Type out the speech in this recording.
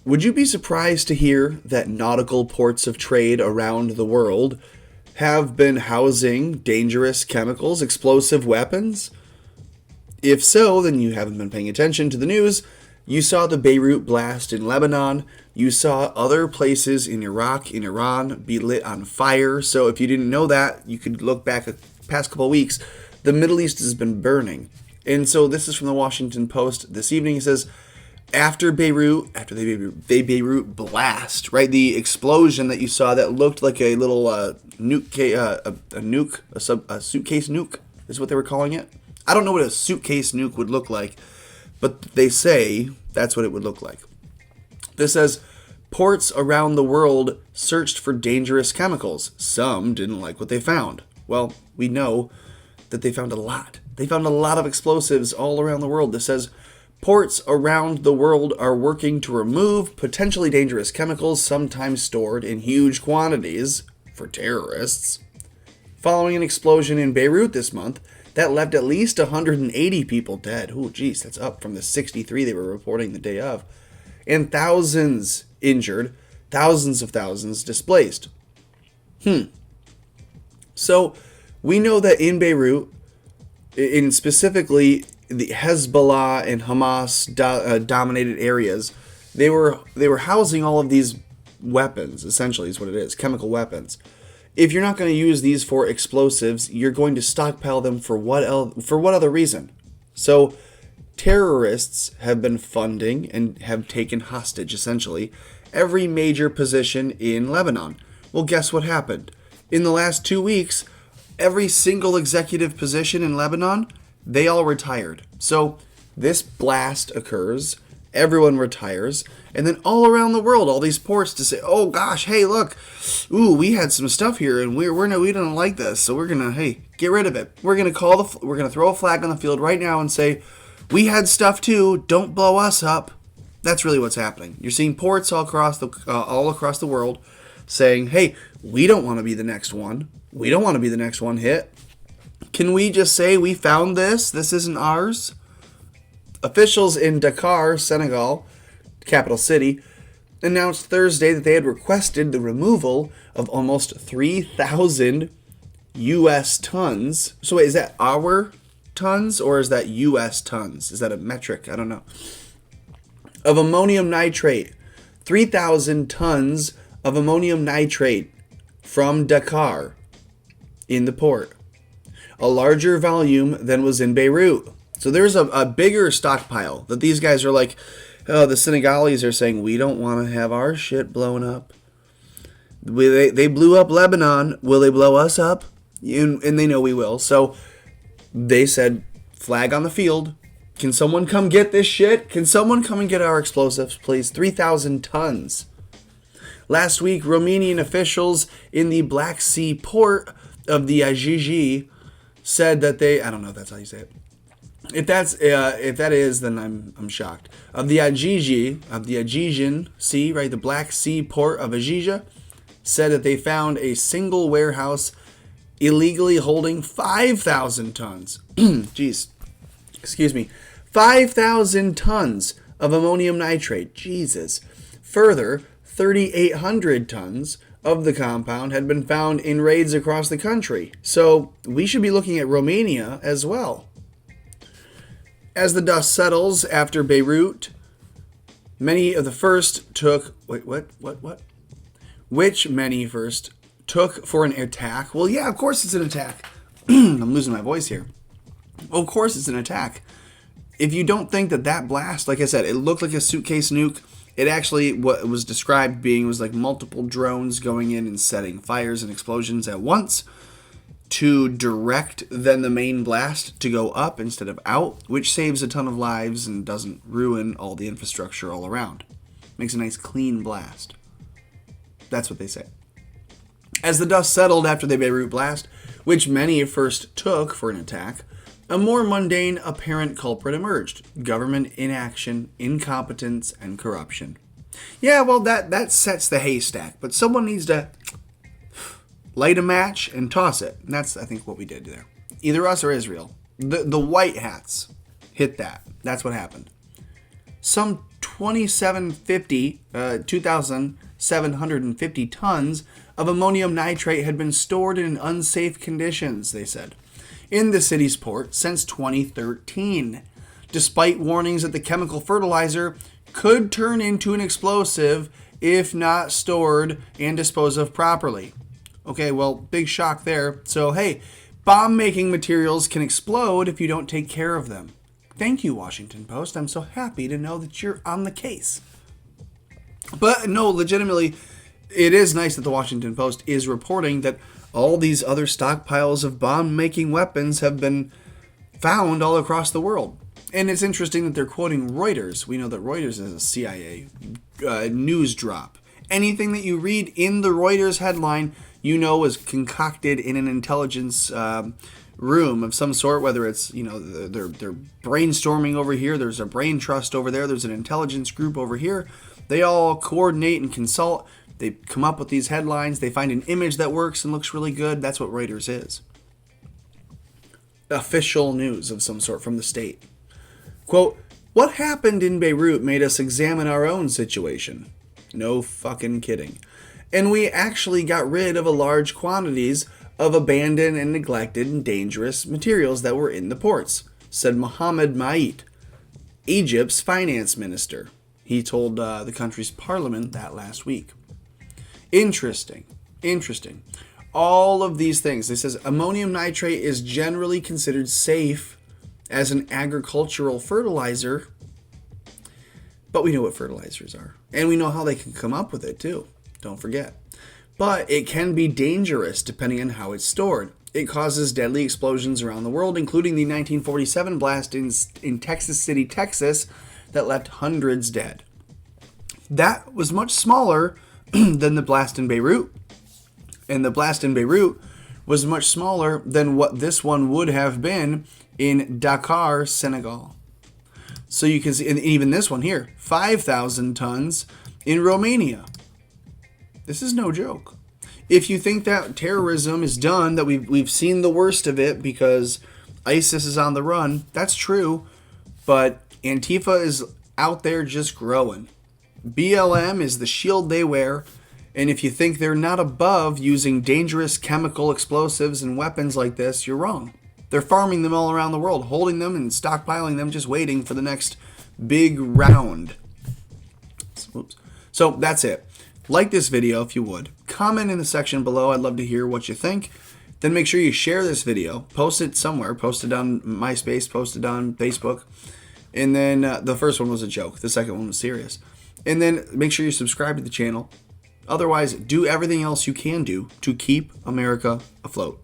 Would you be surprised to hear that nautical ports of trade around the world have been housing dangerous chemicals, explosive weapons? If so, then you haven't been paying attention to the news. You saw the Beirut blast in Lebanon. You saw other places in Iraq, in Iran, be lit on fire. So if you didn't know that, you could look back at the past couple of weeks. The Middle East has been burning. And so this is from the Washington Post this evening. It says, after the Beirut blast, right? The explosion that you saw that looked like a little suitcase nuke is what they were calling it. I don't know what a suitcase nuke would look like, but they say that's what it would look like. This says, ports around the world searched for dangerous chemicals. Some didn't like what they found. Well, we know that they found a lot. They found a lot of explosives all around the world. This says, ports around the world are working to remove potentially dangerous chemicals, sometimes stored in huge quantities for terrorists. Following an explosion in Beirut this month that left at least 180 people dead. Oh, geez, that's up from the 63 they were reporting the day of. And thousands injured, thousands of thousands displaced. So we know that in Beirut, in specifically the Hezbollah and Hamas dominated areas, they were housing all of these weapons, essentially is what it is, chemical weapons. If you're not going to use these for explosives, you're going to stockpile them for what other reason? So terrorists have been funding and have taken hostage, essentially, every major position in Lebanon. Well, guess what happened? In the last 2 weeks, every single executive position in Lebanon, they all retired. So this blast occurs, everyone retires, and then all around the world, all these ports to say, oh gosh, hey, look, ooh, we had some stuff here, and we don't like this, so we're gonna, hey, get rid of it. We're gonna throw a flag on the field right now and say, we had stuff too. Don't blow us up. That's really what's happening. You're seeing ports all across the world saying, hey, we don't want to be the next one. We don't want to be the next one hit. Can we just say we found this? This isn't ours? Officials in Dakar, Senegal, capital city, announced Thursday that they had requested the removal of almost 3,000 U.S. tons. So wait, is that our tons or is that U.S. tons? Is that a metric? I don't know. Of ammonium nitrate. 3,000 tons of ammonium nitrate from Dakar in the port. A larger volume than was in Beirut. So there's a bigger stockpile that these guys are like, oh, the Senegalese are saying, we don't want to have our shit blown up. They blew up Lebanon. Will they blow us up? And they know we will. So they said, flag on the field. Can someone come get this shit? Can someone come and get our explosives, please? 3,000 tons. Last week, Romanian officials in the Black Sea port of the Ajiji said that they, I don't know if that's how you say it. If that is, then I'm shocked. Of the Aegean Sea, right, the Black Sea port of Aegea, said that they found a single warehouse illegally holding 5,000 tons. Jeez, excuse me, 5,000 tons of ammonium nitrate. Jesus. Further, 3,800 tons of the compound had been found in raids across the country. So we should be looking at Romania as well. As the dust settles after Beirut, many of the first took... Which many first took for an attack? Well, yeah, of course it's an attack. I'm losing my voice here. Well, of course it's an attack. If you don't think that blast, like I said, it looked like a suitcase nuke. It actually, what was described being, was like multiple drones going in and setting fires and explosions at once to direct then the main blast to go up instead of out, which saves a ton of lives and doesn't ruin all the infrastructure all around. Makes a nice clean blast. That's what they say. As the dust settled after the Beirut blast, which many first took for an attack, a more mundane apparent culprit emerged. Government inaction, incompetence, and corruption. Yeah, well, that sets the haystack, but someone needs to light a match and toss it. And that's, I think, what we did there. Either us or Israel. The white hats hit that. That's what happened. Some 2,750 tons of ammonium nitrate had been stored in unsafe conditions, they said, in the city's port since 2013, despite warnings that the chemical fertilizer could turn into an explosive if not stored and disposed of properly. Okay, well, big shock there. So, hey, bomb-making materials can explode if you don't take care of them. Thank you, Washington Post. I'm so happy to know that you're on the case. But no, legitimately, it is nice that the Washington Post is reporting that all these other stockpiles of bomb-making weapons have been found all across the world. And it's interesting that they're quoting Reuters. We know that Reuters is a CIA news drop. Anything that you read in the Reuters headline, you know, is concocted in an intelligence room of some sort, whether it's, they're brainstorming over here, there's a brain trust over there, there's an intelligence group over here. They all coordinate and consult. They come up with these headlines. They find an image that works and looks really good. That's what Reuters is. Official news of some sort from the state. Quote, "What happened in Beirut made us examine our own situation." No fucking kidding. "And we actually got rid of a large quantities of abandoned and neglected and dangerous materials that were in the ports," said Mohammed Maït, Egypt's finance minister. He told the country's parliament that last week. Interesting. All of these things. It says ammonium nitrate is generally considered safe as an agricultural fertilizer, but we know what fertilizers are. And we know how they can come up with it too. Don't forget. But it can be dangerous depending on how it's stored. It causes deadly explosions around the world, including the 1947 blast in Texas City, Texas, that left hundreds dead. That was much smaller than the blast in Beirut. And the blast in Beirut was much smaller than what this one would have been in Dakar, Senegal. So you can see, and even this one here, 5,000 tons in Romania. This is no joke. If you think that terrorism is done, that we've seen the worst of it because ISIS is on the run, that's true. But Antifa is out there just growing. BLM is the shield they wear. And if you think they're not above using dangerous chemical explosives and weapons like this, you're wrong. They're farming them all around the world, holding them and stockpiling them, just waiting for the next big round. Oops. So that's it. Like this video if you would. Comment in the section below. I'd love to hear what you think. Then make sure you share this video. Post it somewhere. Post it on MySpace. Post it on Facebook. And then the first one was a joke. The second one was serious. And then make sure you subscribe to the channel. Otherwise, do everything else you can do to keep America afloat.